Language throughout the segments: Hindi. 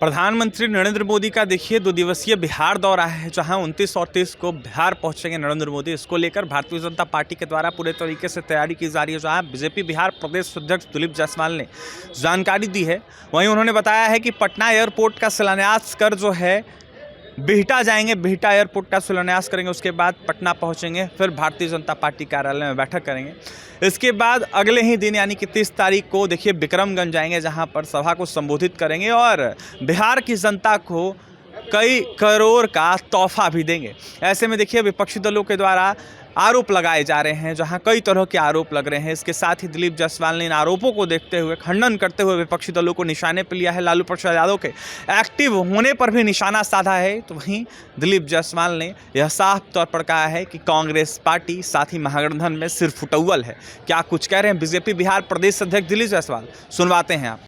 प्रधानमंत्री नरेंद्र मोदी का देखिए 2 दिवसीय बिहार दौरा है, जहां 29 और 30 को बिहार पहुंचेंगे नरेंद्र मोदी। इसको लेकर भारतीय जनता पार्टी के द्वारा पूरे तरीके से तैयारी की जा रही है। जहां बीजेपी बिहार प्रदेश अध्यक्ष दिलीप जायसवाल ने जानकारी दी है, वहीं उन्होंने बताया है कि पटना एयरपोर्ट का शिलान्यास कर जो है बिहटा जाएंगे, बिहटा एयरपोर्ट का शिलान्यास करेंगे, उसके बाद पटना पहुंचेंगे, फिर भारतीय जनता पार्टी कार्यालय में बैठक करेंगे। इसके बाद अगले ही दिन यानी कि 30 तारीख को देखिए विक्रमगंज जाएंगे, जहां पर सभा को संबोधित करेंगे और बिहार की जनता को कई करोड़ का तोहफा भी देंगे। ऐसे में देखिए विपक्षी दलों के द्वारा आरोप लगाए जा रहे हैं, जहां कई तरह के आरोप लग रहे हैं। इसके साथ ही दिलीप जायसवाल ने इन आरोपों को देखते हुए खंडन करते हुए विपक्षी दलों को निशाने पर लिया है। लालू प्रसाद यादव के एक्टिव होने पर भी निशाना साधा है। तो वहीं दिलीप जायसवाल ने यह साफ तौर पर कहा है कि कांग्रेस पार्टी साथ ही महागठबंधन में सिर्फ फुटौल है। क्या कुछ कह रहे हैं बीजेपी बिहार प्रदेश अध्यक्ष दिलीप जायसवाल, सुनवाते हैं आप।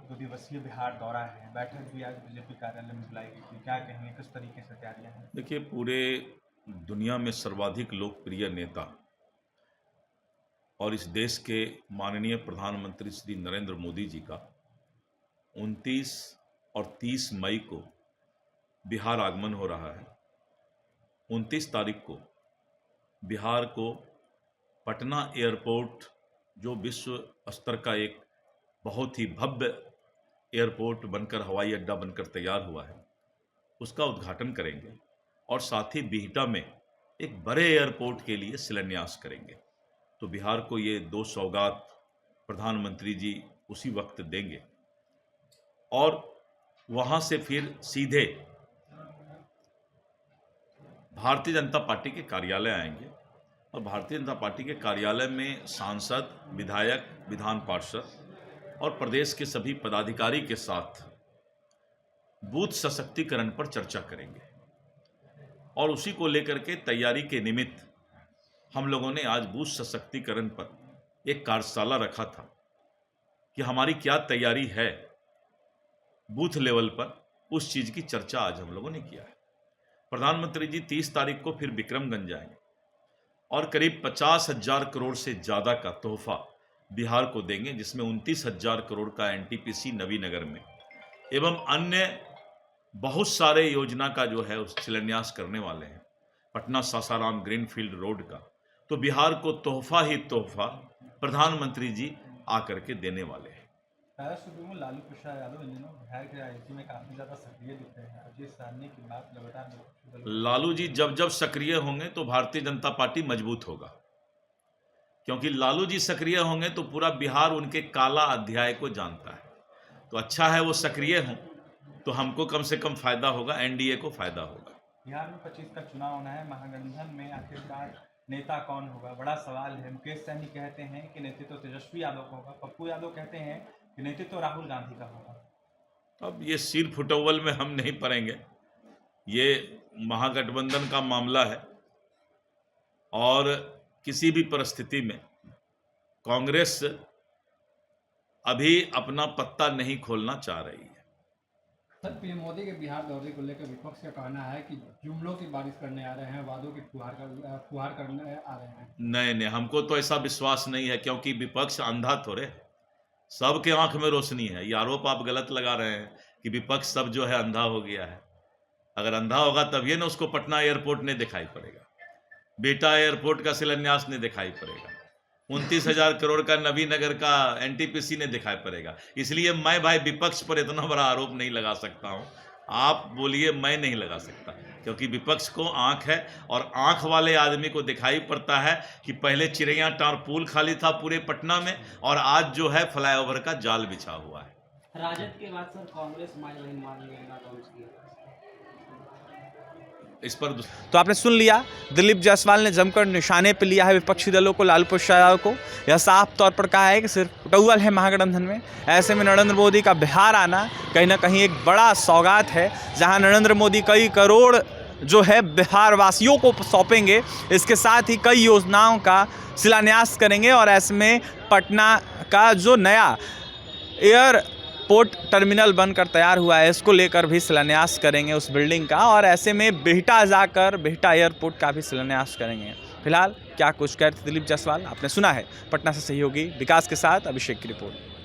2 दिवसीय बिहार दौरा है, बैठक भी आज बीजेपी कार्यालय में बुलाई गई थी, क्या कहेंगे, किस तरीके से तैयारियां हैं? देखिए, पूरे दुनिया में सर्वाधिक लोकप्रिय नेता और इस देश के माननीय प्रधानमंत्री श्री नरेंद्र मोदी जी का 29 और 30 मई को बिहार आगमन हो रहा है। 29 तारीख को बिहार को पटना एयरपोर्ट, जो विश्व स्तर का एक बहुत ही भव्य एयरपोर्ट बनकर, हवाई अड्डा बनकर तैयार हुआ है, उसका उद्घाटन करेंगे और साथ ही बिहटा में एक बड़े एयरपोर्ट के लिए शिलान्यास करेंगे। तो बिहार को ये 2 सौगात प्रधानमंत्री जी उसी वक्त देंगे और वहाँ से फिर सीधे भारतीय जनता पार्टी के कार्यालय आएंगे और भारतीय जनता पार्टी के कार्यालय में सांसद, विधायक, विधान पार्षद और प्रदेश के सभी पदाधिकारी के साथ बूथ सशक्तिकरण पर चर्चा करेंगे। और उसी को लेकर के तैयारी के निमित्त हम लोगों ने आज बूथ सशक्तिकरण पर एक कार्यशाला रखा था कि हमारी क्या तैयारी है बूथ लेवल पर, उस चीज़ की चर्चा आज हम लोगों ने किया है। प्रधानमंत्री जी 30 तारीख को फिर विक्रमगंज जाएंगे और करीब 50,000 करोड़ से ज़्यादा का तोहफा बिहार को देंगे, जिसमें 29,000 करोड़ का एनटीपीसी नवीनगर में एवं अन्य बहुत सारे योजना का जो है उस शिलान्यास करने वाले हैं। पटना सासाराम ग्रीनफील्ड रोड का तो बिहार को तोहफा ही तोहफा प्रधानमंत्री जी आकर के देने वाले हैं। लालू प्रसाद यादव इन दिनों बिहार के राजनीति में काफी ज्यादा सक्रिय दिखते हैं। अजय सारनी की बात लगातार लालू जी जब जब सक्रिय होंगे तो भारतीय जनता पार्टी मजबूत होगा, क्योंकि लालू जी सक्रिय होंगे तो पूरा बिहार उनके काला अध्याय को जानता है। तो अच्छा है वो सक्रिय हों, तो हमको कम से कम फायदा होगा, एनडीए को फायदा होगा। बिहार में 25 का चुनाव होना है, महागठबंधन में आखिरकार नेता कौन होगा, बड़ा सवाल है। मुकेश सहनी कहते हैं कि नेतृत्व तेजस्वी यादव का होगा, पप्पू यादव कहते हैं कि नेतृत्व राहुल गांधी का होगा। अब ये सिर फुटौल में हम नहीं पड़ेंगे, ये महागठबंधन का मामला है और किसी भी परिस्थिति में कांग्रेस अभी अपना पत्ता नहीं खोलना चाह रही है। सर, पीएम मोदी के बिहार दौरे को लेकर विपक्ष का कहना है कि जुमलों की बारिश करने आ रहे हैं, वादों की फुहार करने आ रहे हैं। नहीं, हमको तो ऐसा विश्वास नहीं है, क्योंकि विपक्ष अंधा थोड़े है, सबके आंख में रोशनी है। ये आरोप आप गलत लगा रहे हैं कि विपक्ष सब जो है अंधा हो गया है। अगर अंधा होगा तभी ना उसको पटना एयरपोर्ट नहीं दिखाई पड़ेगा, बिहटा एयरपोर्ट का शिलान्यास नहीं दिखाई पड़ेगा, 29,000 करोड़ का नवीनगर का एनटीपीसी ने दिखाई पड़ेगा। इसलिए मैं भाई विपक्ष पर इतना बड़ा आरोप नहीं लगा सकता हूं। आप बोलिए, मैं नहीं लगा सकता, क्योंकि विपक्ष को आंख है और आंख वाले आदमी को दिखाई पड़ता है कि पहले चिड़ैया टारपुल खाली था पूरे पटना में और आज जो है फ्लाईओवर का जाल बिछा हुआ है। राजद के बाद सर कांग्रेस माई बहन मान योजना लॉन्च किया, इस पर तो आपने सुन लिया, दिलीप जायसवाल ने जमकर निशाने पर लिया है विपक्षी दलों को, लालू प्रसाद यादव को। यह साफ तौर पर कहा है कि सिर्फ फुटौल है महागठबंधन में। ऐसे में नरेंद्र मोदी का बिहार आना कहीं ना कहीं एक बड़ा सौगात है, जहां नरेंद्र मोदी कई करोड़ जो है बिहार वासियों को सौंपेंगे। इसके साथ ही कई योजनाओं का शिलान्यास करेंगे और ऐसे में पटना का जो नया एयरपोर्ट टर्मिनल बनकर तैयार हुआ है, इसको लेकर भी शिलान्यास करेंगे उस बिल्डिंग का, और ऐसे में बिहटा जाकर बिहटा एयरपोर्ट का भी शिलान्यास करेंगे। फिलहाल क्या कुछ कहते दिलीप जायसवाल आपने सुना है। पटना से सहयोगी विकास के साथ अभिषेक की रिपोर्ट।